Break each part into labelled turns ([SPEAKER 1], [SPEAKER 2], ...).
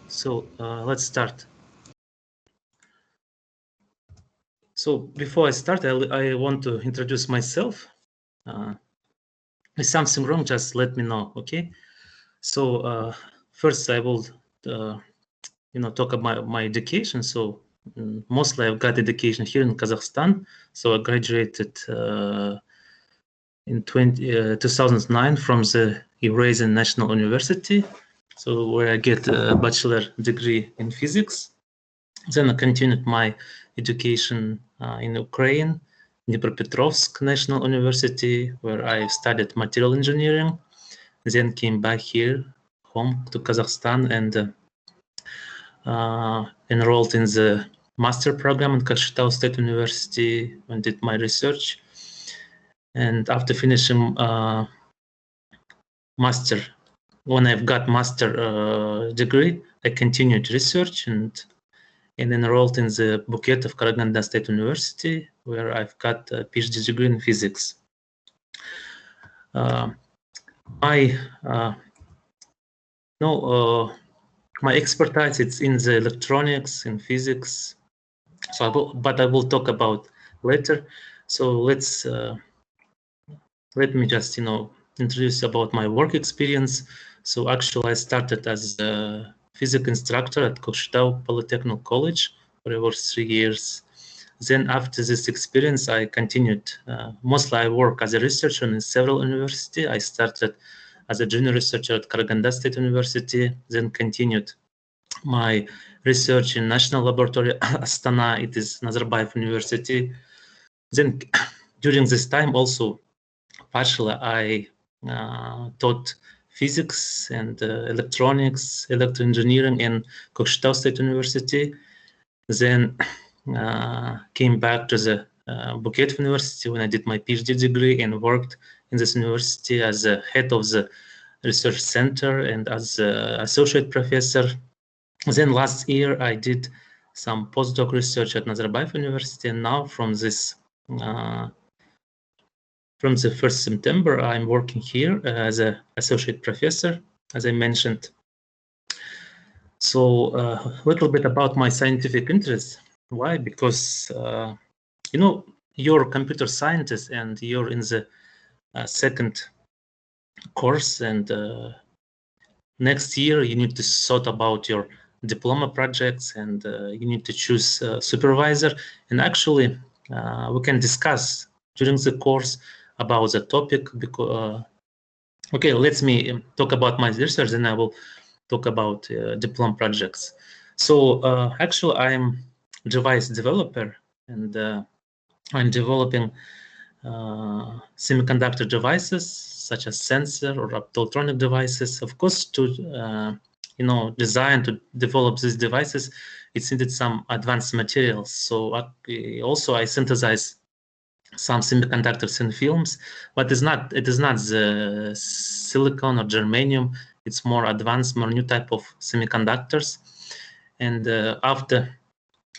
[SPEAKER 1] So let's start. So before I start, I want to introduce myself. If something wrong, just let me know, okay? So first I will, talk about my education. So mostly I've got education here in Kazakhstan. So I graduated in 2009 from the Eurasian National University. So where I get a bachelor degree in physics. Then I continued my education in Ukraine, Dnipropetrovsk National University, where I studied material engineering. Then came back here, home to Kazakhstan, and enrolled in the master program in Kokshetau State University and did my research. And after finishing master, when I've got master degree, I continued research and enrolled in the Buketov of Karaganda State University, where I've got a PhD degree in physics. My expertise is in the electronics and physics. So I will talk about later. So let me just introduce about my work experience. So actually, I started as a physics instructor at Kokshetau Polytechnic College, where I worked 3 years. Then after this experience, I continued. Mostly I work as a researcher in several universities. I started as a junior researcher at Karaganda State University, then continued my research in National Laboratory Astana, it is Nazarbayev University. Then during this time also, partially I taught physics and electronics, electroengineering in Kokshetau State University. Then came back to the Buketov University when I did my PhD degree and worked in this university as a head of the research center and as an associate professor. Then last year I did some postdoc research at Nazarbayev University, and now from the 1st September I'm working here as an associate professor, as I mentioned. So a little bit about my scientific interests. Why? Because you're a computer scientist and you're in the second course, and next year you need to sort about your diploma projects, and you need to choose a supervisor. And actually we can discuss during the course about the topic, because okay, let me talk about my research, then I will talk about diploma projects. So actually I'm a device developer, and I'm developing semiconductor devices such as sensor or optoelectronic devices. Of course, to design, to develop these devices, it's needed some advanced materials. So also I synthesize some semiconductors in films, but it is not the silicon or germanium. It's more advanced, more new type of semiconductors. And after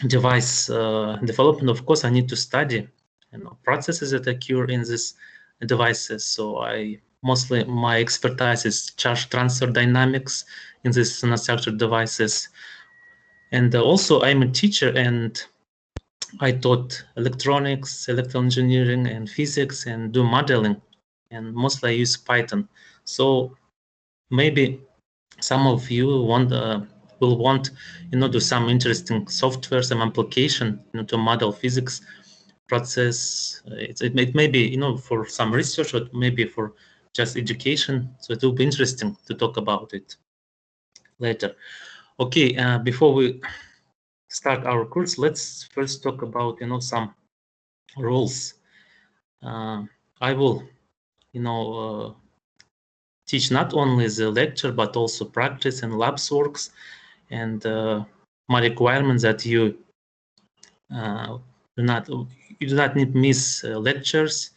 [SPEAKER 1] device development, of course, I need to study processes that occur in these devices. So mostly my expertise is charge transfer dynamics in these nanostructured devices. And also I'm a teacher, and I taught electronics, electrical engineering, and physics, and do modeling, and mostly I use Python. So maybe some of you will want do some interesting software, some application to model physics process. It may be for some research, or maybe for just education. So it will be interesting to talk about it later. Okay, before we start our course, let's first talk about some rules. I will teach not only the lecture but also practice and labs works, and my requirement that you do not need miss lectures,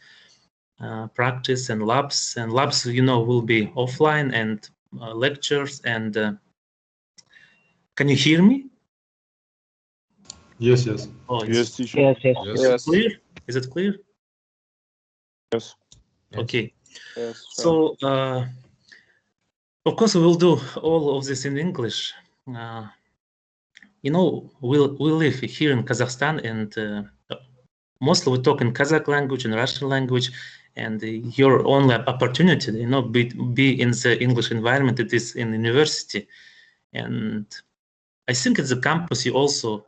[SPEAKER 1] practice and labs. And labs will be offline, and lectures. And can you hear me?
[SPEAKER 2] Yes.
[SPEAKER 1] Oh,
[SPEAKER 3] Yes, teacher.
[SPEAKER 4] Yes.
[SPEAKER 1] Is it clear? Is it clear?
[SPEAKER 3] Yes.
[SPEAKER 1] Okay.
[SPEAKER 3] Yes.
[SPEAKER 1] So of course we will do all of this in English, we live here in Kazakhstan, and mostly we talk in Kazakh language and Russian language, and your only opportunity, be in the English environment, it is in university. And I think at the campus you also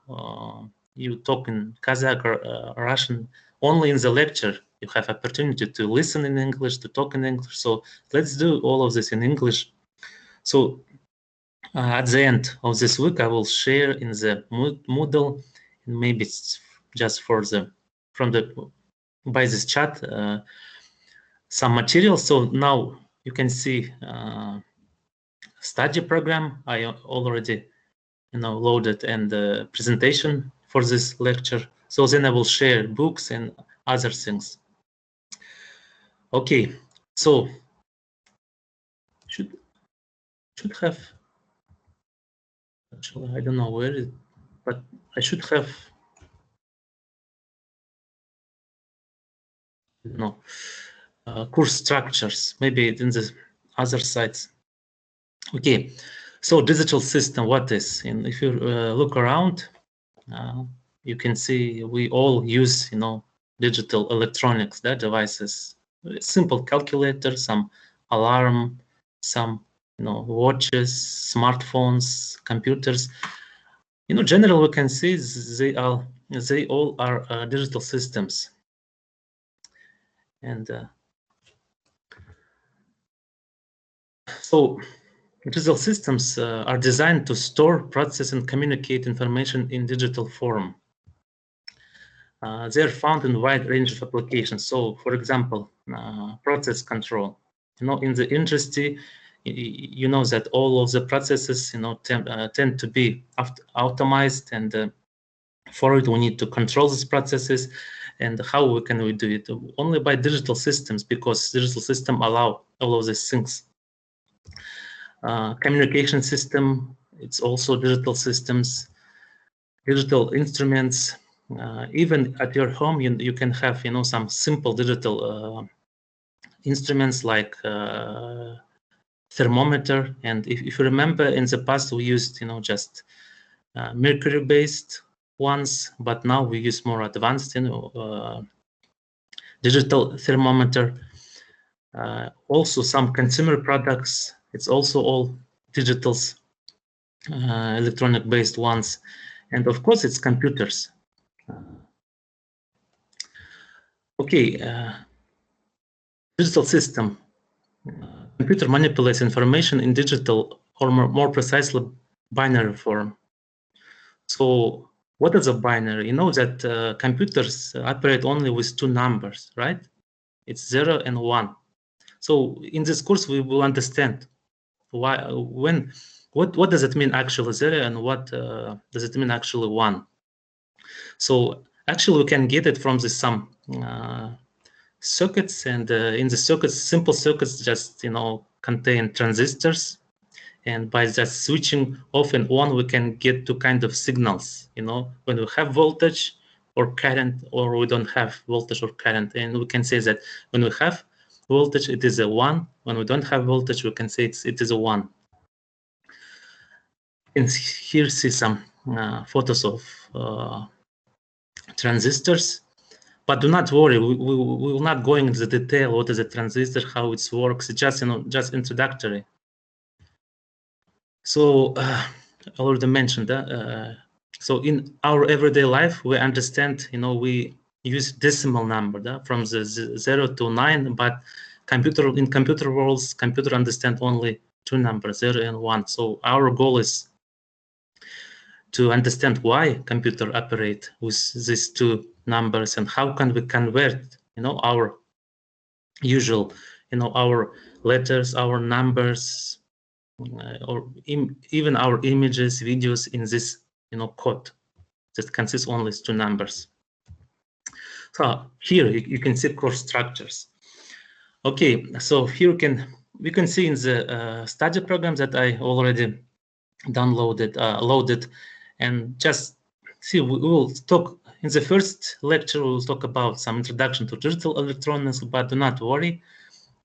[SPEAKER 1] you talk in Kazakh or Russian only in the lecture. You have opportunity to listen in English, to talk in English. So let's do all of this in English. So at the end of this week, I will share in the Moodle, and maybe it's just by this chat some material. So now you can see study program I already loaded, and the presentation for this lecture. So then I will share books and other things. Okay, so should have, actually I don't know where it, but I should have course structures, maybe in the other sites. Okay, so digital system, what is? And if you look around, you can see we all use, digital electronics, devices, simple calculator, some alarm, some, watches, smartphones, computers. Generally we can see they all are digital systems. And so digital systems are designed to store, process, and communicate information in digital form. They are found in a wide range of applications. So, for example, process control. In the industry, you know that all of the processes, tend to be automized, and for it we need to control these processes. And how can we do it? Only by digital systems, because digital systems allow all of these things. Communication system, it's also digital systems. Digital instruments, even at your home, you can have some simple digital instruments like thermometer. And if you remember, in the past we used just mercury-based ones, but now we use more advanced digital thermometer. Also some consumer products, it's also all digitals, electronic based ones. And of course it's computers. Okay, digital system. Computer manipulates information in digital, or more precisely, binary form. So what is a binary? You know that computers operate only with two numbers, right? It's 0 and 1. So in this course, we will understand what does it mean actually 0, and what does it mean actually 1. So actually we can get it from some circuits, and in the circuits, simple circuits just contain transistors, and by just switching off and on we can get two kind of signals, when we have voltage or current, or we don't have voltage or current. And we can say that when we have voltage it is a 1, when we don't have voltage we can say it is a 1. And here see some photos of transistors. But do not worry, we will not go into the detail what is a transistor, how it works. It's just introductory. So I already mentioned that. So in our everyday life, we understand, we use decimal number from the 0 to 9, but in computer worlds, computer understand only two numbers, 0 and 1. So our goal is to understand why computer operate with these two numbers, and how can we convert our usual our letters, our numbers, or even our images, videos in this code that consists only two numbers. So here you can see course structures. Okay, so here we can see in the study program that I already downloaded, loaded, and just see, we will talk in the first lecture. We will talk about some introduction to digital electronics, but do not worry,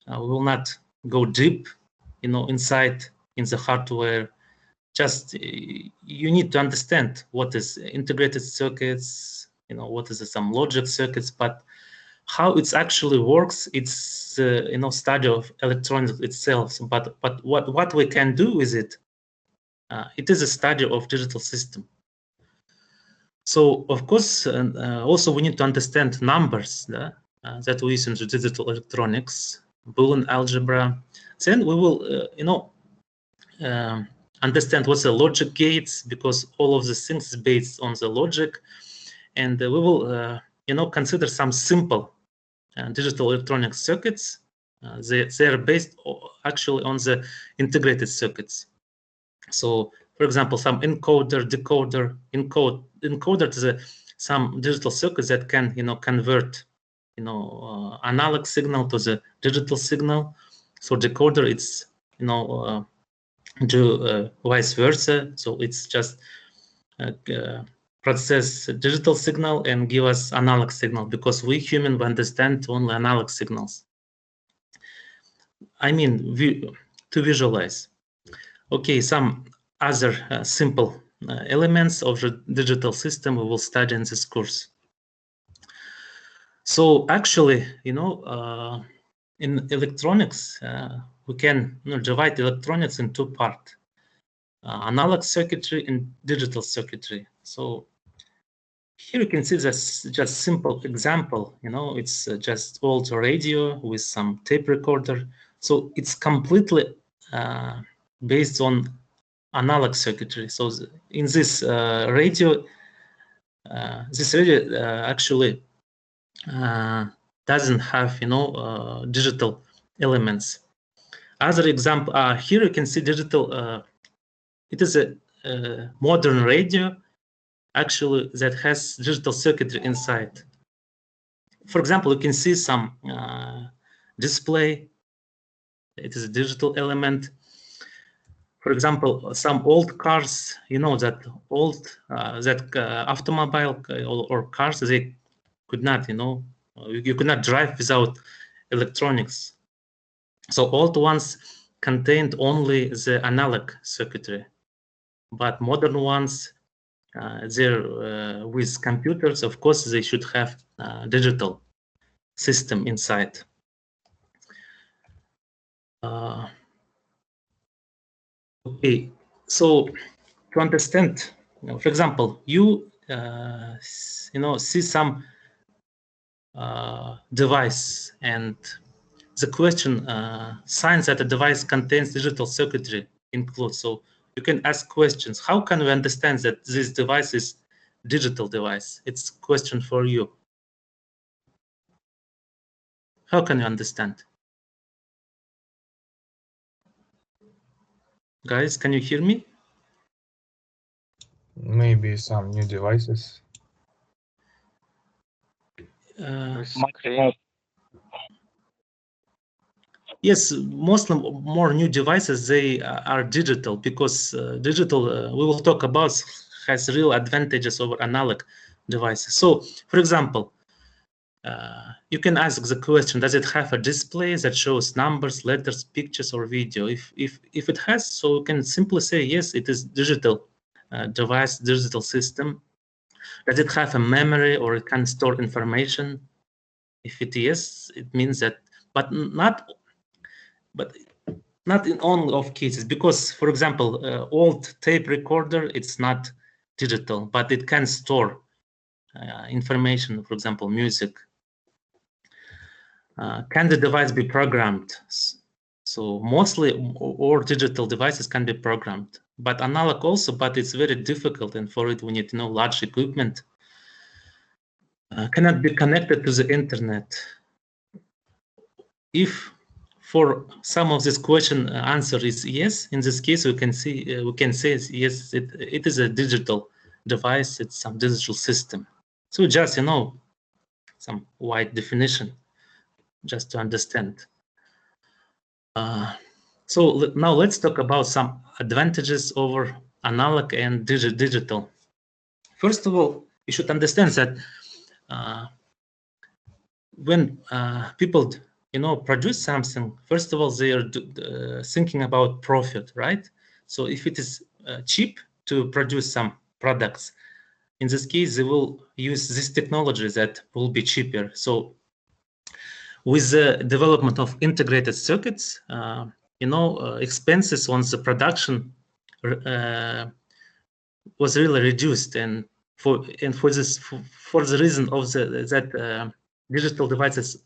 [SPEAKER 1] we will not go deep, inside in the hardware. just you need to understand what is integrated circuits, what is some logic circuits, but how it actually works, it's study of electronics itself. But what we can do with it, it is a study of digital system. So of course, also we need to understand numbers that we use in digital electronics, Boolean algebra. Then we will, understand what's the logic gates, because all of the things is based on the logic, and we will, consider some simple digital electronic circuits. They are based actually on the integrated circuits. So, for example, some encoder, decoder, encoder to some digital circuits that can, convert, analog signal to the digital signal. So decoder, it's, do vice versa. So it's just process digital signal and give us analog signal, because we human understand only analog signals. I mean, to visualize. Okay, some other simple elements of the digital system we will study in this course. So actually, in electronics, we can divide electronics in two parts: analog circuitry and digital circuitry. So here you can see this just simple example. It's just old radio with some tape recorder. So it's completely based on analog circuitry. So in this radio, actually doesn't have digital elements. Other example, here you can see digital. It is a modern radio actually that has digital circuitry inside. For example, you can see some display. It is a digital element. For example, some old cars, that old automobile or cars, they could not, you could not drive without electronics. So old ones contained only the analog circuitry, but modern ones, they're with computers. Of course, they should have digital system inside. Okay, so to understand, for example, you see some device, and the question signs that a device contains digital circuitry includes. So you can ask questions. How can we understand that this device is digital device? It's a question for you. How can you understand? Guys, can you hear me?
[SPEAKER 3] Maybe some new devices.
[SPEAKER 1] Yes, mostly more new devices, they are digital, because digital, we will talk about, has real advantages over analog devices. So, for example, you can ask the question, does it have a display that shows numbers, letters, pictures, or video? If it has, so you can simply say, yes, it is digital device, digital system. Does it have a memory, or it can store information? If it is, it means that, but not in all of cases, because, for example, old tape recorder, it's not digital, but it can store information, for example, music. Can the device be programmed? So mostly all digital devices can be programmed, but analog also, but it's very difficult, and for it we need to know large equipment. Cannot be connected to the internet. If for some of this question answer is yes, in this case we can see we can say yes, it is a digital device, it's some digital system. So just some wide definition just to understand. So now let's talk about some advantages over analog and digital. First of all, you should understand that when people produce something, first of all, they are thinking about profit, right? So if it is cheap to produce some products. In this case, they will use this technology that will be cheaper. So with the development of integrated circuits, expenses on the production was really reduced, and for the reason of that digital devices,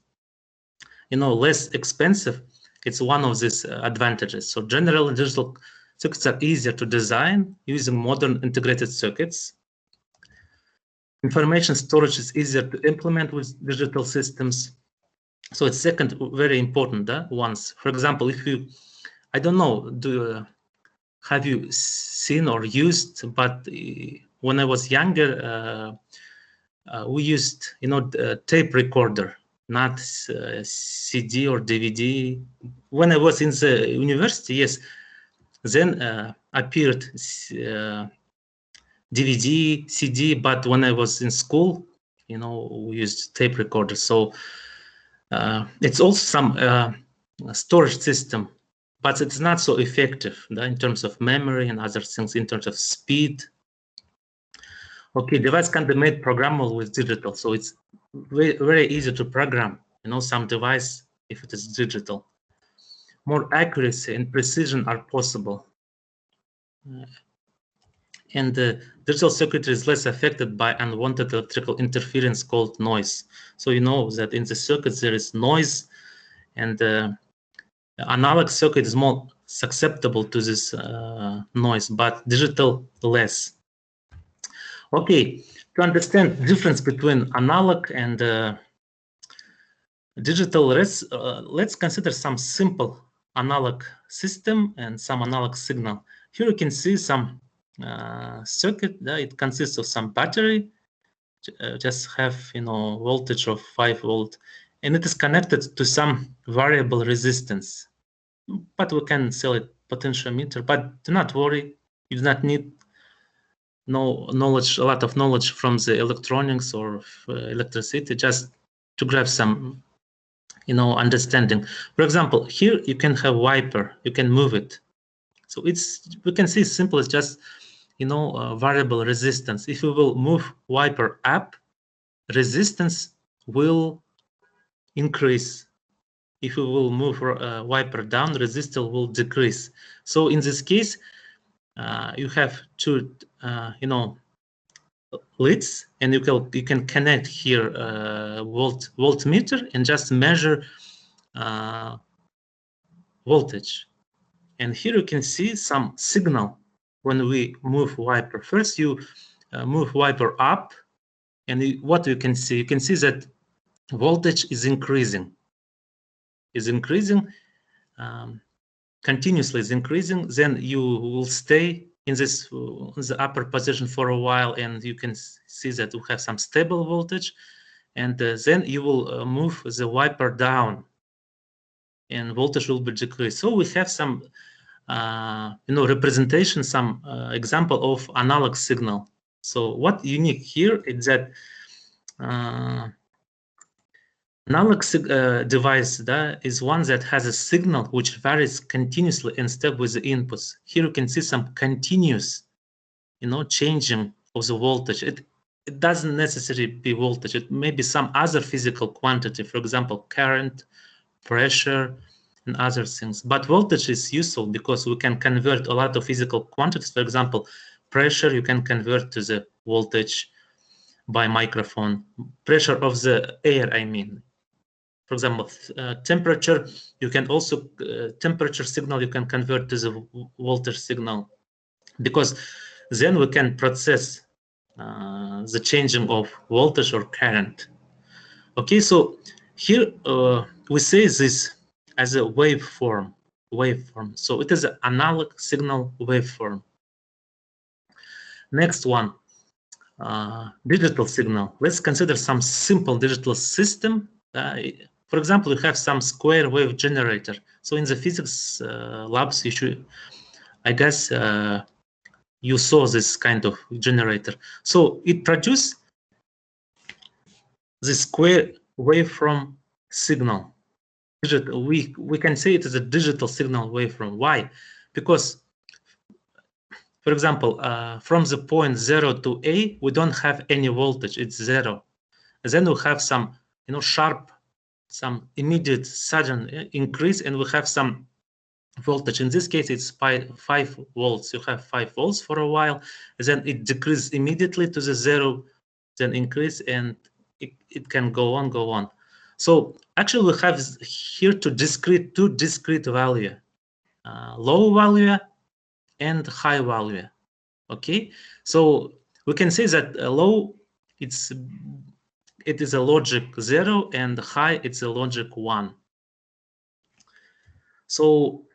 [SPEAKER 1] less expensive, it's one of these advantages. So general and digital circuits are easier to design using modern integrated circuits. Information storage is easier to implement with digital systems. So it's second very important ones. For example, if you, I don't know, have you seen or used, but when I was younger, we used, tape recorder, not CD or DVD. When I was in the university, yes, then appeared DVD, CD, but when I was in school, we used tape recorder. So it's also some storage system, but it's not so effective in terms of memory and other things, in terms of speed. Okay, device can be made programmable with digital, so it's very, very easy to program, some device if it is digital. More accuracy and precision are possible. And the digital circuitry is less affected by unwanted electrical interference called noise. So you know that in the circuits there is noise, and the analog circuit is more susceptible to this noise, but digital less. Okay, to understand the difference between analog and digital, let's consider some simple analog system and some analog signal. Here you can see some circuit. It consists of some battery, just have voltage of 5 volt, and it is connected to some variable resistance. But we can sell it potentiometer. But do not worry, you do not need a lot of knowledge from the electronics or electricity, just to grab some understanding. For example, here you can have wiper, you can move it. So we can see simple as just variable resistance. If we will move wiper up, resistance will increase. If we will move wiper down, resistance will decrease. So in this case, you have two leads, and you can connect here voltmeter and just measure voltage. And here you can see some signal when we move wiper. First you move wiper up, and what you can see that voltage is increasing. Continuously is increasing. Then you will stay in the upper position for a while, and you can see that we have some stable voltage, and then you will move the wiper down, and voltage will be decreased. So we have some representation, some example of analog signal. So what unique here is that analog device is one that has a signal which varies continuously in step with the inputs. Here you can see some continuous, changing of the voltage. It doesn't necessarily be voltage. It may be some other physical quantity, for example, current, pressure, and other things. But voltage is useful because we can convert a lot of physical quantities. For example, pressure you can convert to the voltage by microphone. Pressure of the air, I mean. For example, temperature, you can also, temperature signal you can convert to the voltage signal, because then we can process the changing of voltage or current. Okay, so here we say this as a waveform. So it is an analog signal waveform. Next one, digital signal. Let's consider some simple digital system. For example, you have some square wave generator. So in the physics labs, I guess you saw this kind of generator. So it produces the square waveform signal. We can say it is a digital signal waveform. Why? Because For example, from the point 0 to A, we don't have any voltage, it's 0. And then we have some, sharp, some immediate sudden increase, and we have some voltage. In this case, it's 5 volts. You have 5 volts for a while, and then it decreases immediately to the 0, then increase, and it can go on. So actually, we have here two discrete value, low value and high value. Okay, so we can say that low it is a logic 0, and high it's a logic 1. So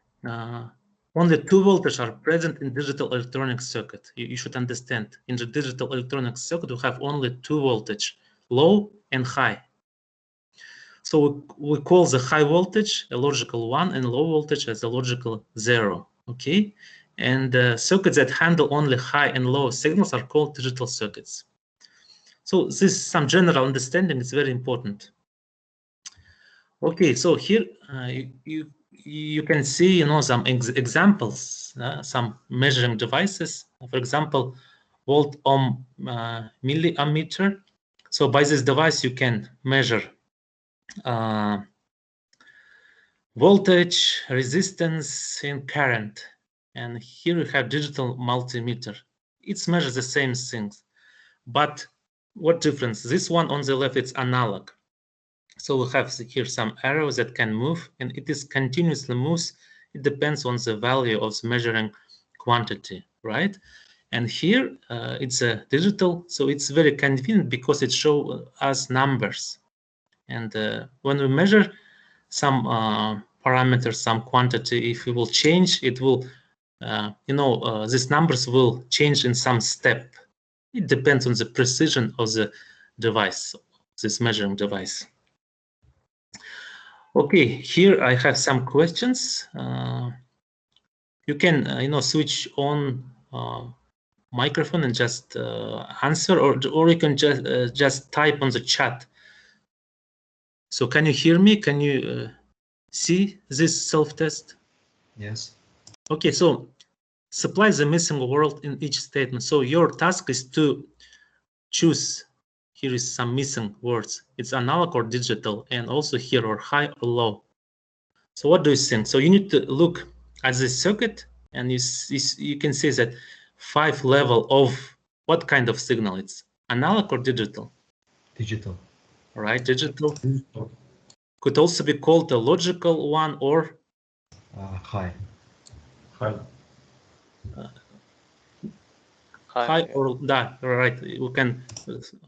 [SPEAKER 1] only 2 voltage are present in digital electronic circuit. You should understand, in the digital electronic circuit, we have only 2 voltage, low and high. So we call the high voltage a logical 1 and low voltage as a logical 0. Okay, and circuits that handle only high and low signals are called digital circuits. So this is some general understanding. It's very important. Okay, so here you can see, some examples, some measuring devices. For example, volt ohm milliammeter. So by this device, you can measure voltage, resistance, and current. And here we have digital multimeter. It measures the same things, but what difference? This one on the left, it's analog. So we have here some arrows that can move, and it is continuously moves. It depends on the value of the measuring quantity, right? And here it's a digital, so it's very convenient because it shows us numbers. And when we measure some parameters, some quantity, if we will change, it will, these numbers will change in some step. It depends on the precision of the device, this measuring device. Okay, here I have some questions. You can, switch on microphone and just answer, or you can just type on the chat. So can you hear me? Can you see this self-test?
[SPEAKER 3] Yes.
[SPEAKER 1] Okay, so supply the missing word in each statement. So your task is to choose. Here is some missing words. It's analog or digital, and also here or high or low. So what do you think? So you need to look at the circuit, and you can see that 5 level of what kind of signal it's analog or digital?
[SPEAKER 3] Digital.
[SPEAKER 1] Right, digital. Could also be called a logical one or
[SPEAKER 3] High.
[SPEAKER 1] High or that, right? We can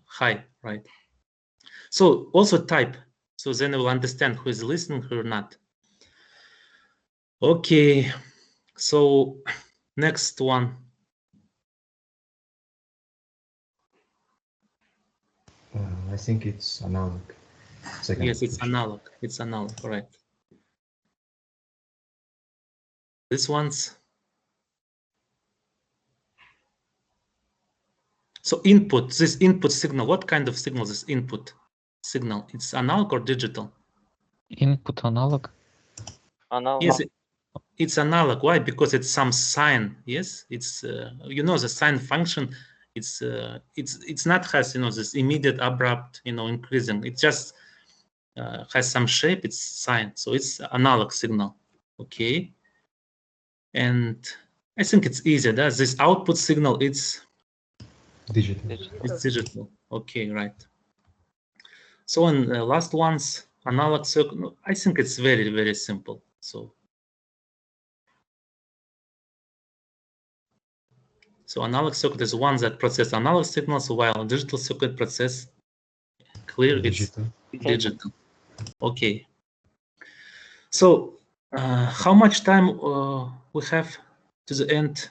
[SPEAKER 1] high, right? So also type, so then we'll understand who is listening, who not. Okay, so next one.
[SPEAKER 3] I think it's analog. Second.
[SPEAKER 1] Yes, it's analog. It's analog, right? This one's. So input, this input signal, what kind of signal is this input signal? It's analog or digital?
[SPEAKER 2] Input analog.
[SPEAKER 4] Analog.
[SPEAKER 1] Yes, it's analog. Why? Because it's some sign. Yes, it's the sign function. It's not has this immediate abrupt increasing. It just has some shape. It's sign. So it's analog signal. Okay. And I think it's easier. That this output signal it's
[SPEAKER 3] Digital.
[SPEAKER 1] It's digital. Okay, right. So in the last ones, analog circuit, I think it's very, very simple. So analog circuit is one that process analog signals, while digital circuit process clear
[SPEAKER 3] Digital.
[SPEAKER 1] It's digital. Okay. So how much time we have to the end?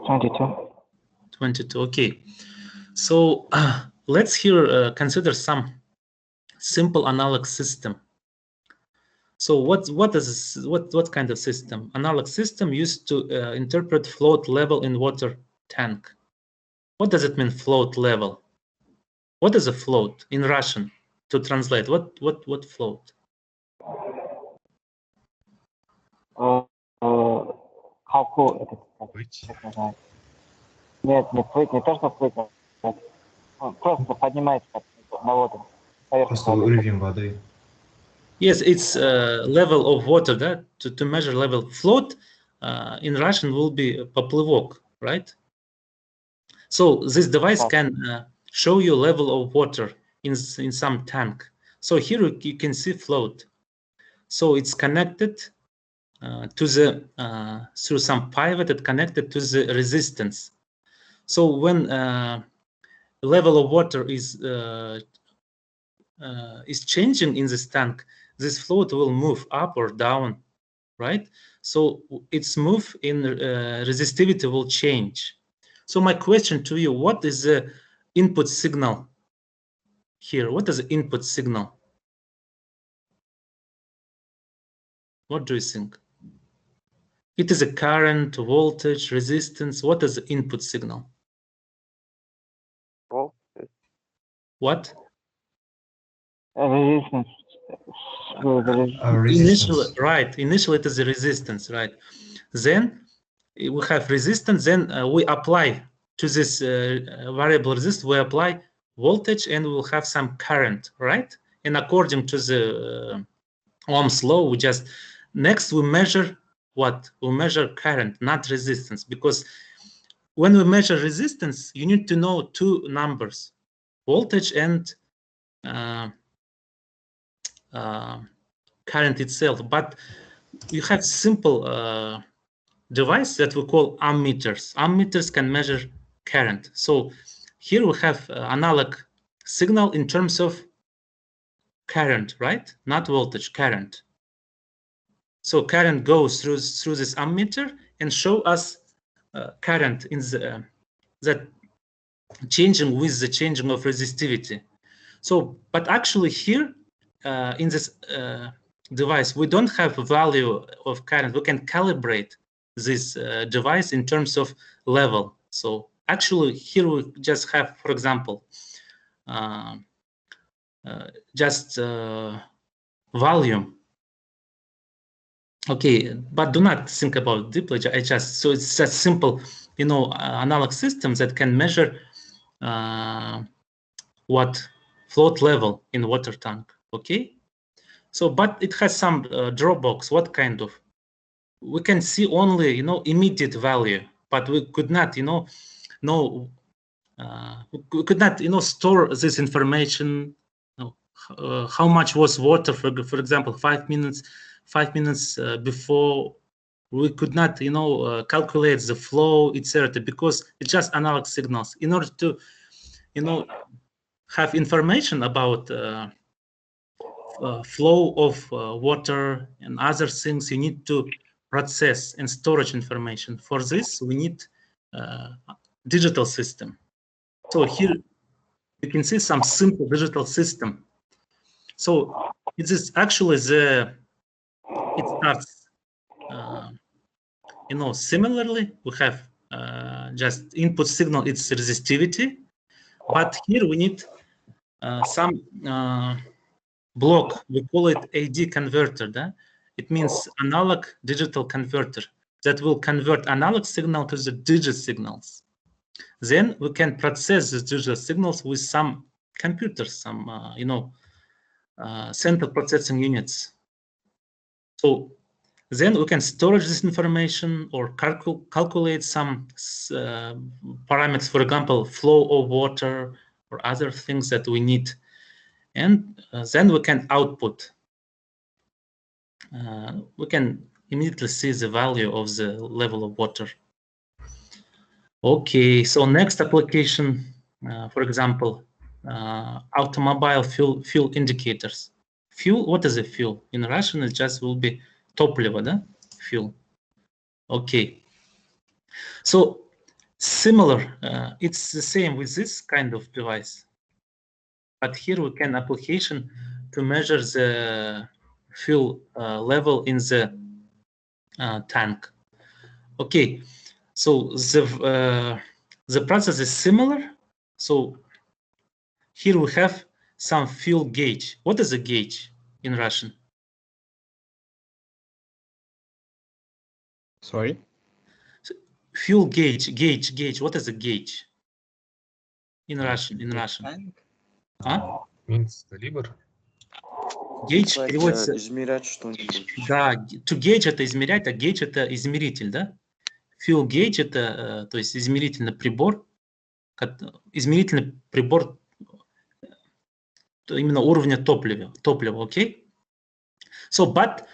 [SPEAKER 4] 22.
[SPEAKER 1] 22. Okay. So let's here consider some simple analog system. So what kind of system? Analog system used to interpret float level in water tank. What does it mean, float level? What is a float in Russian? To translate, what float?
[SPEAKER 4] Халку этот, как называется? Нет, не плыть, не то, что плыть, просто поднимается на воду.
[SPEAKER 3] Просто уровень воды.
[SPEAKER 1] Yes, it's level of water. That to measure level float in Russian will be поплывок, right? So this device can show you level of water in some tank. So here you can see float. So it's connected to the through some pivot that connected to the resistance. So when level of water is changing in this tank, this float will move up or down, right? So its move in resistivity will change. So my question to you, what is the input signal here? What is the input signal? What do you think? It is a current, voltage, resistance. What is the input signal?
[SPEAKER 4] Voltage.
[SPEAKER 1] What?
[SPEAKER 4] Resistance.
[SPEAKER 1] Initially it is a resistance, right? Then we have resistance, then we apply to this variable resistance, we apply voltage and we'll have some current, right? And according to the Ohm's law, next we measure what? We measure current, not resistance, because when we measure resistance, you need to know two numbers, voltage and current itself. But you have simple device that we call ammeters. Ammeters can measure current. So here we have analog signal in terms of current, right? Not voltage, current. So current goes through this ammeter and show us current in the that changing with the changing of resistivity. So, but actually here in this device, we don't have a value of current. We can calibrate this device in terms of level. So actually here we just have, for example, just volume. Okay, but do not think about deeply. So it's just simple, analog systems that can measure what float level in water tank. Okay, so but it has some drawbacks. What kind of? We can see only immediate value, but we could not know we could not store this information. How much was water, for example, 5 minutes before. We could not calculate the flow, etc., because it's just analog signals. In order to have information about flow of water and other things, you need to process and storage information. For this we need digital system. So here you can see some simple digital system. So it is actually it starts similarly. We have just input signal, it's resistivity, but here we need some block. We call it AD converter. It means analog digital converter that will convert analog signal to the digital signals. Then we can process these digital signals with some computers, some central processing units. So then we can storage this information or calculate some parameters, for example, flow of water or other things that we need. And then we can output. We can immediately see the value of the level of water. Okay, so next application, for example, automobile fuel indicators. Fuel, what is a fuel? In Russian, it just will be topливо, fuel. Okay. So similar, it's the same with this kind of device. But here we can application to measure the fuel level in the tank. Okay, so the process is similar. So here we have some fuel gauge. What is a gauge in Russian?
[SPEAKER 2] Sorry?
[SPEAKER 1] fuel gauge. What is a gauge in Russian? А?
[SPEAKER 3] Means caliber.
[SPEAKER 1] Gauge переводится...
[SPEAKER 5] измерять что-нибудь.
[SPEAKER 1] Да, to gauge это измерять, а gauge это измеритель, да? Fuel gauge это, то есть измерительный прибор, именно уровня топлива, okay? So, but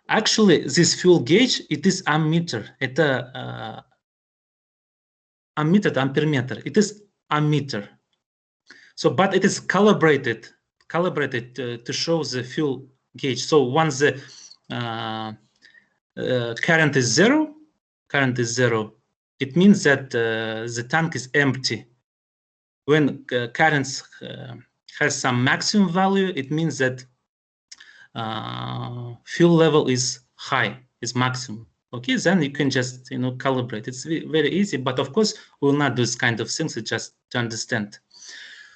[SPEAKER 1] actually this fuel gauge, it is ammeter, это ammeter, ampermeter, it is ammeter. So, but it is calibrated to show the fuel gauge. So once the current is zero, it means that the tank is empty. When current has some maximum value, it means that fuel level is high, is maximum. Okay, then you can just calibrate. It's very easy, but of course we will not do this kind of things. It's just to understand.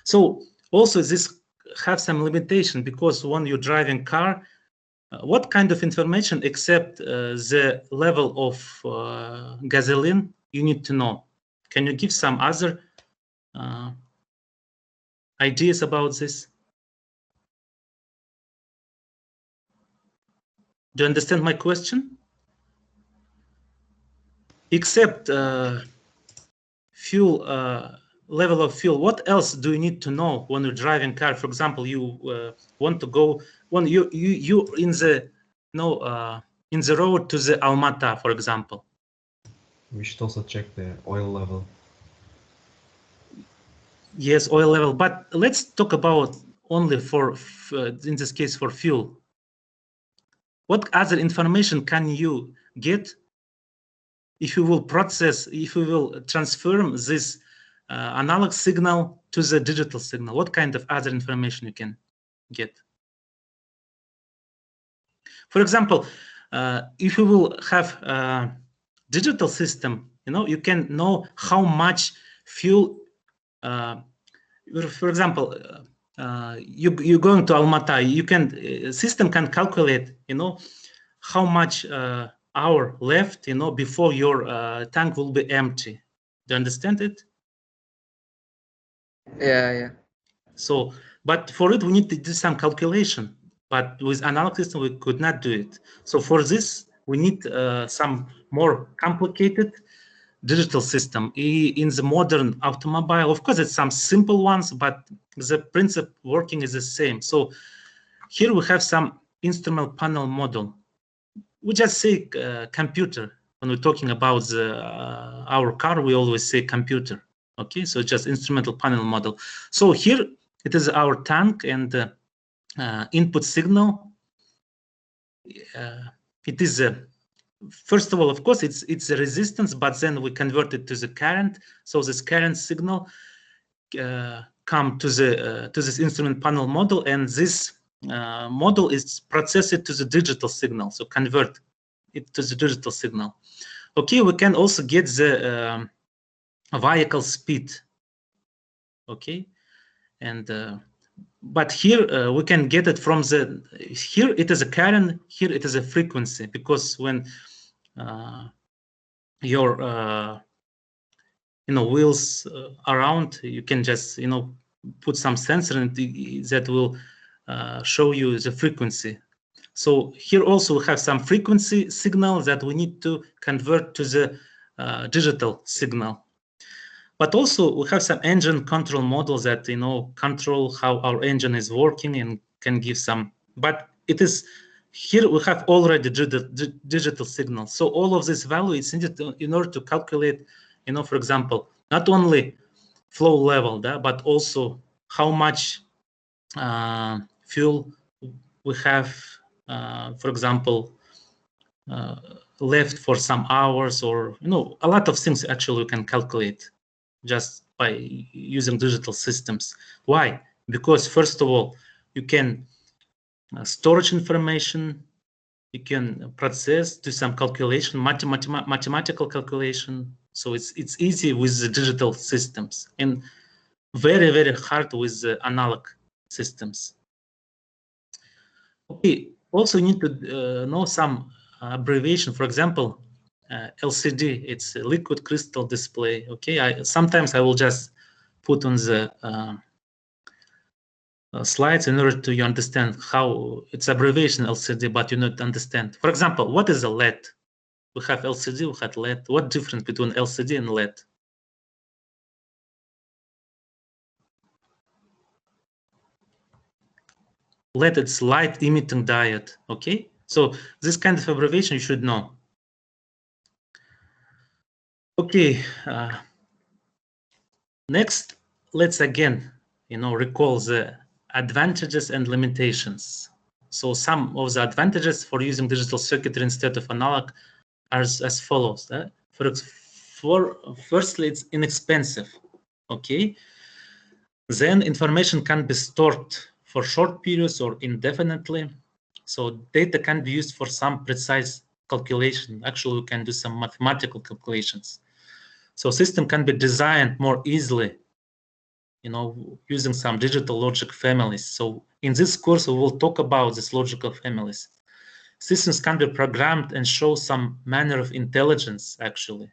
[SPEAKER 1] So also this have some limitation, because when you're driving car, what kind of information except the level of gasoline you need to know? Can you give some other ideas about this? Do you understand my question? Except fuel, level of fuel, what else do you need to know when you're driving car? For example, you want to go, when you in the in the road to the Almaty, for example.
[SPEAKER 3] We should also check the oil level.
[SPEAKER 1] Yes, oil level, but let's talk about only for in this case for fuel. What other information can you get if you will process, if you will transform this analog signal to the digital signal? What kind of other information you can get? For example, if you will have a digital system, you can know how much fuel. For example, you're going to Almaty. You can system can calculate, how much hour left, before your tank will be empty. Do you understand it?
[SPEAKER 5] Yeah.
[SPEAKER 1] So, but for it we need to do some calculation. But with analog system we could not do it. So for this we need some more complicated digital system. In the modern automobile, of course, it's some simple ones, but the principle working is the same. So here we have some instrument panel model. We just say computer. When we're talking about our car, we always say computer. Okay, so just instrumental panel model. So here it is our tank and input signal. It is first of all, of course, it's a resistance, but then we convert it to the current. So this current signal come to this instrument panel model, and this model is processed to the digital signal. So convert it to the digital signal. Okay, we can also get the vehicle speed. Okay, and but here we can get it from here it is a current, here it is a frequency, because when your wheels around, you can just put some sensor and that will show you the frequency. So here also we have some frequency signal that we need to convert to the digital signal. But also we have some engine control models that control how our engine is working and can give some. But it is here we have already digital signal. So all of this value is needed in order to calculate, for example, not only flow level, but also how much fuel we have, for example, left for some hours, or a lot of things actually we can calculate just by using digital systems. Why? Because first of all, you can storage information, you can process, do some calculation, mathematical calculation. So it's easy with the digital systems, and very, very hard with the analog systems. Okay, also you need to know some abbreviation. For example, LCD. It's a liquid crystal display. Okay, sometimes I will just put on the slides in order to you understand how it's abbreviation LCD, but you not understand. For example, what is a LED? We have LCD, we have LED. What difference between LCD and LED? LED is light emitting diode. Okay, so this kind of abbreviation you should know. Okay, next, let's again, recall the advantages and limitations. So some of the advantages for using digital circuitry instead of analog are as follows. Firstly, it's inexpensive. Okay, then information can be stored for short periods or indefinitely. So data can be used for some precise calculation. Actually, we can do some mathematical calculations. So system can be designed more easily, using some digital logic families. So in this course, we will talk about these logical families. Systems can be programmed and show some manner of intelligence, actually.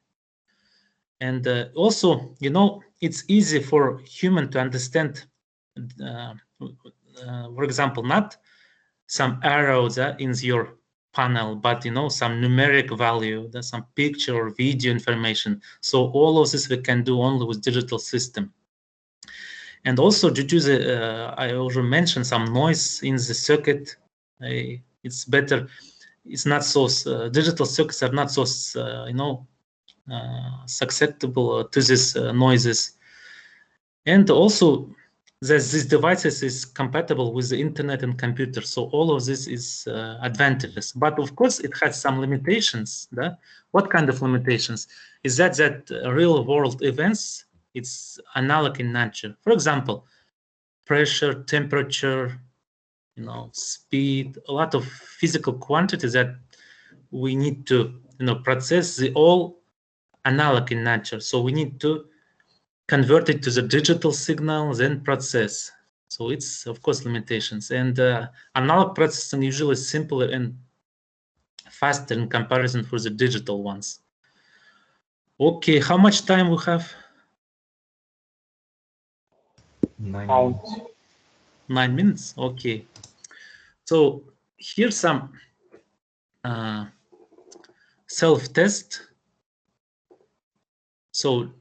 [SPEAKER 1] And also, it's easy for human to understand, for example, not some arrows in your panel, but some numeric value, some picture or video information. So all of this we can do only with digital system. And also due to the, I already mentioned some noise in the circuit, it's better. It's not so, digital circuits are not so, susceptible to these noises. And also, these devices is compatible with the internet and computer. So all of this is advantages. But of course, it has some limitations. What kind of limitations? Is that real world events, it's analog in nature. For example, pressure, temperature, speed, a lot of physical quantities that we need to process, the all analog in nature. So we need to convert it to the digital signal, then process. So it's, of course, limitations. And analog processing usually simpler and faster in comparison for the digital ones. Okay, how much time we have?
[SPEAKER 3] 9 minutes.
[SPEAKER 1] 9 minutes, okay. So here's some self-test. So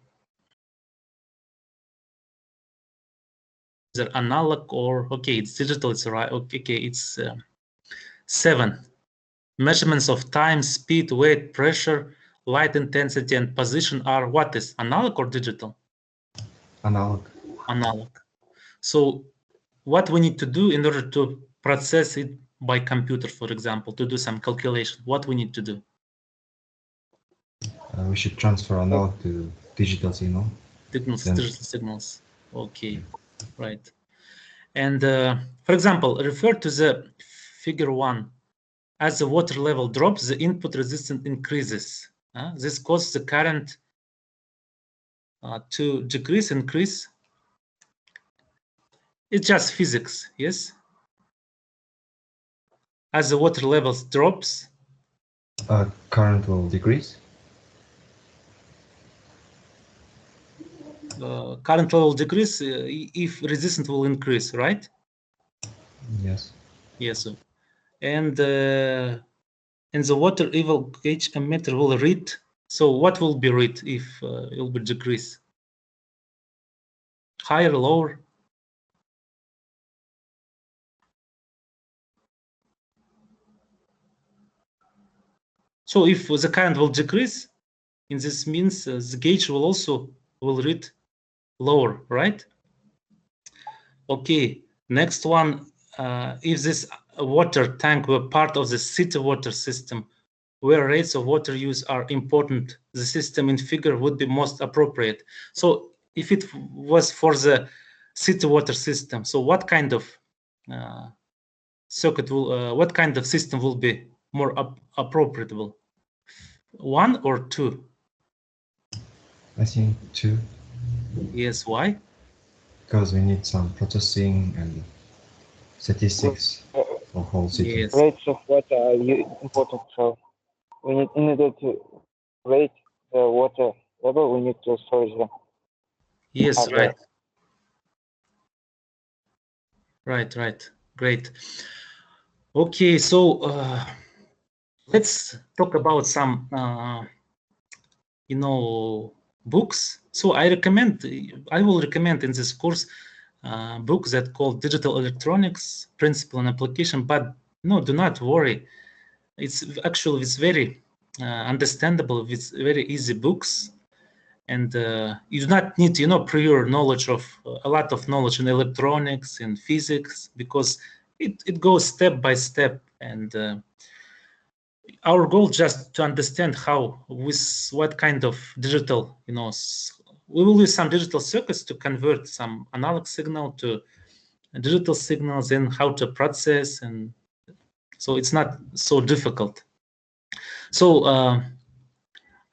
[SPEAKER 1] the analog or, okay, it's digital, it's right, okay, it's 7. Measurements of time, speed, weight, pressure, light intensity, and position are what is analog or digital?
[SPEAKER 3] Analog.
[SPEAKER 1] Analog. So what we need to do in order to process it by computer, for example, to do some calculation, what we need to do?
[SPEAKER 3] We should transfer analog to digital signal.
[SPEAKER 1] Digital signals. Okay, right. And for example, refer to the figure 1. As the water level drops, the input resistance increases. This causes the current to increase. It's just physics, yes? As the water levels drops,
[SPEAKER 3] current will decrease.
[SPEAKER 1] Current level decrease if resistance will increase, right?
[SPEAKER 3] Yes.
[SPEAKER 1] Yes. And the water level gauge ammeter will read. So what will be read if it will be decrease? Higher, lower? So if the current will decrease, in this means the gauge will also read lower, right? Okay, next one, if this water tank were part of the city water system, where rates of water use are important, the system in figure would be most appropriate. So if it was for the city water system, so what kind of circuit will, what kind of system will be more appropriate? 1 or 2?
[SPEAKER 3] I think 2.
[SPEAKER 1] Yes, why?
[SPEAKER 3] Because we need some processing and statistics for whole city.
[SPEAKER 1] Yes.
[SPEAKER 4] Rates of water are important, so we need in order to rate the water level, we need to storage them.
[SPEAKER 1] Yes,
[SPEAKER 4] hardware.
[SPEAKER 1] right. Great. Okay, so let's talk about some books. So I will recommend in this course books that called Digital Electronics Principle and Application. But no, do not worry. It's very understandable. It's very easy books, and you do not need prior knowledge of a lot of knowledge in electronics and physics, because it goes step by step. And our goal just to understand how, with what kind of digital, we will use some digital circuits to convert some analog signal to digital signals, and how to process, and so it's not so difficult. So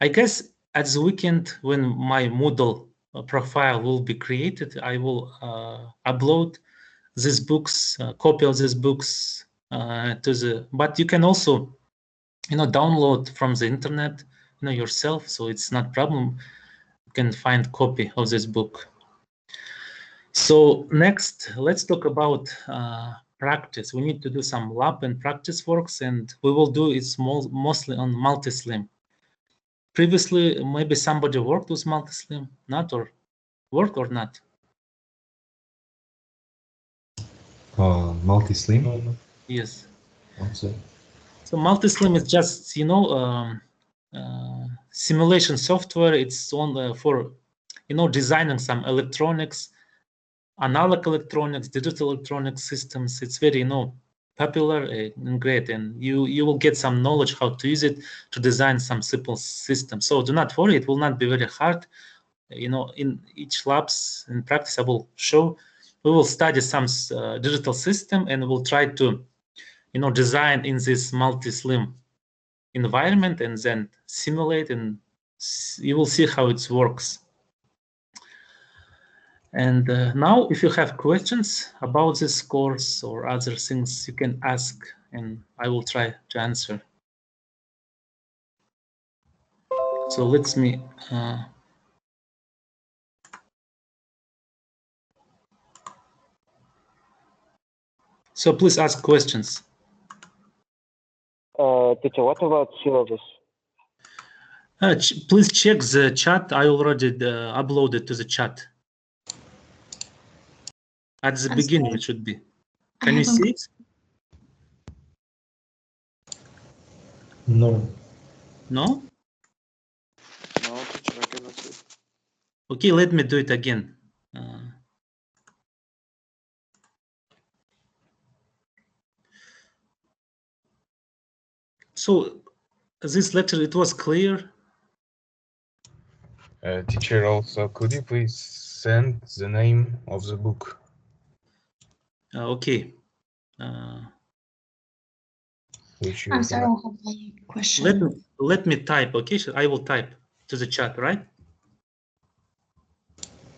[SPEAKER 1] I guess at the weekend, when my Moodle profile will be created, I will upload these books, copy of these books but you can also download from the internet yourself, so it's not problem. You can find copy of this book. So next, let's talk about practice. We need to do some lab and practice works, and we will do it mostly on multi-slim. Previously, maybe somebody worked with multi-slim, not, or worked or not?
[SPEAKER 3] Multi-slim?
[SPEAKER 1] Yes.
[SPEAKER 3] Also.
[SPEAKER 1] So multi-slim is just, simulation software. It's on for, designing some electronics, analog electronics, digital electronic systems. It's very, popular and great, and you will get some knowledge how to use it to design some simple systems. So do not worry, it will not be very hard. In each labs in practice, I will show. We will study some digital system, and we'll try to, design in this multi-slim environment, and then simulate, and you will see how it works. And now, if you have questions about this course or other things, you can ask, and I will try to answer. So let me. So please ask questions.
[SPEAKER 4] Teacher, what about syllabus?
[SPEAKER 1] Please check the chat. I already uploaded to the chat. At the beginning, it should be. Can you see it?
[SPEAKER 3] No.
[SPEAKER 1] No?
[SPEAKER 5] No, teacher, I cannot see.
[SPEAKER 1] Okay, let me do it again. So this lecture, it was clear.
[SPEAKER 6] Teacher, also, could you please send the name of the book?
[SPEAKER 1] Okay.
[SPEAKER 6] Which
[SPEAKER 7] I'm sorry, I have one question.
[SPEAKER 1] Let me type. Okay, so I will type to the chat, right?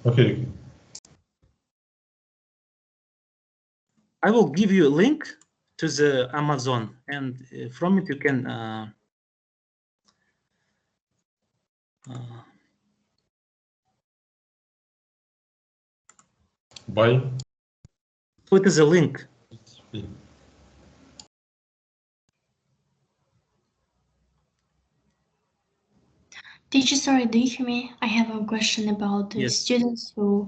[SPEAKER 3] Okay.
[SPEAKER 1] I will give you a link to the Amazon, and from it you can
[SPEAKER 3] Buy.
[SPEAKER 1] so it is a link.
[SPEAKER 7] Teacher, sorry, do you hear me? I have a question about the
[SPEAKER 1] Yes.
[SPEAKER 7] students who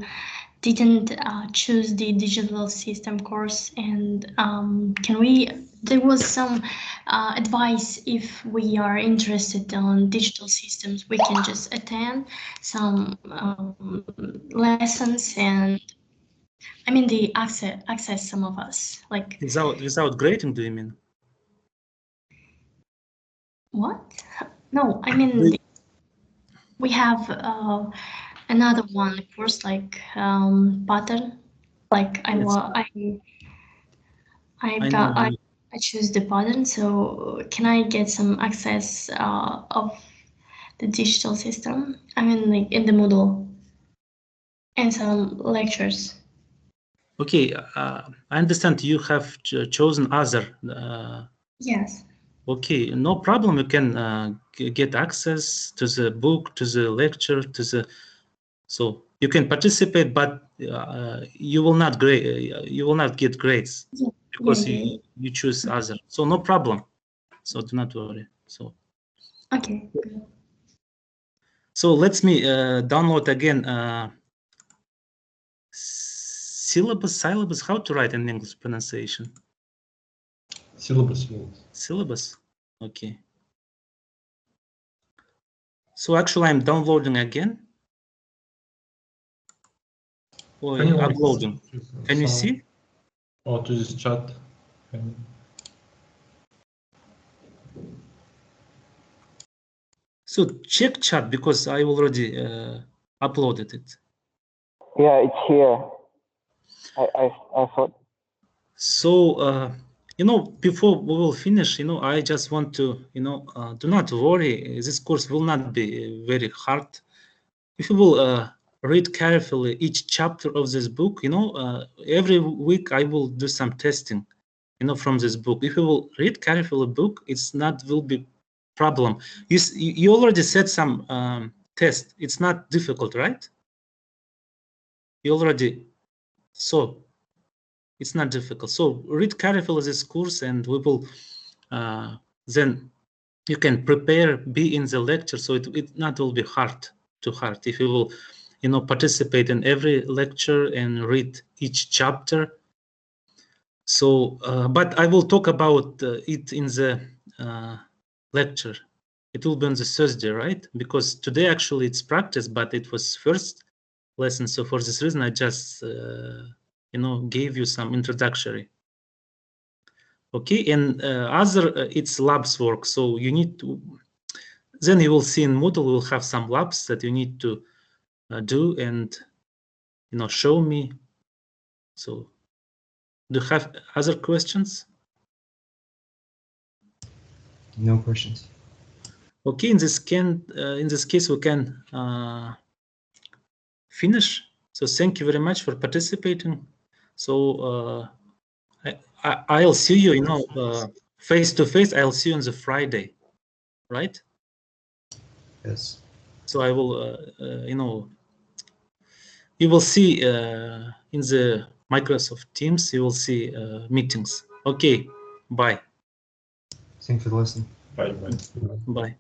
[SPEAKER 7] didn't choose the digital system course, and there was some advice, if we are interested on digital systems, we can just attend some lessons, and I mean the access some of us, like
[SPEAKER 1] Without grading, do you mean?
[SPEAKER 7] what? No, I mean we have another one course, like pattern, like
[SPEAKER 1] Yes.
[SPEAKER 7] I choose the pattern. So can I get some access of the digital system? I mean, like in the Moodle, and some lectures.
[SPEAKER 1] Okay, I understand you have chosen other.
[SPEAKER 7] Yes.
[SPEAKER 1] Okay, no problem. You can get access to the book, to the lecture, to the. So you can participate, but you will not get grades because you choose other. So no problem. So do not worry. So
[SPEAKER 7] Okay.
[SPEAKER 1] so let me download again syllabus. How to write in English pronunciation? Syllabus. Okay. So actually, I'm downloading again. Or uploading. Can you see?
[SPEAKER 8] Or to this chat.
[SPEAKER 1] So check chat because I already uploaded it.
[SPEAKER 4] Yeah, it's here. I thought.
[SPEAKER 1] So before we will finish, I just want to, do not worry. This course will not be very hard. If you will read carefully each chapter of this book, every week I will do some testing, from this book. If you will read carefully the book, it's not will be problem. You already said some test. It's not difficult, right? You already saw. It's not difficult. So read carefully this course, and we will then you can prepare, be in the lecture. So it not will be too hard if you will, participate in every lecture and read each chapter. So, but I will talk about it in the lecture. It will be on the Thursday, right? Because today actually it's practice, but it was first lesson. So for this reason, I just gave you some introductory. Okay, and it's labs work. So you need to. Then you will see in Moodle we'll have some labs that you need to do and show me. So, do you have other questions?
[SPEAKER 3] No questions.
[SPEAKER 1] Okay, in this case, we can finish. So thank you very much for participating. So I'll see you, face to face. I'll see you on the Friday, right?
[SPEAKER 3] Yes.
[SPEAKER 1] So I will, you will see in the Microsoft Teams. You will see meetings. Okay, bye.
[SPEAKER 3] Thanks for the lesson.
[SPEAKER 8] Bye bye.
[SPEAKER 1] Bye.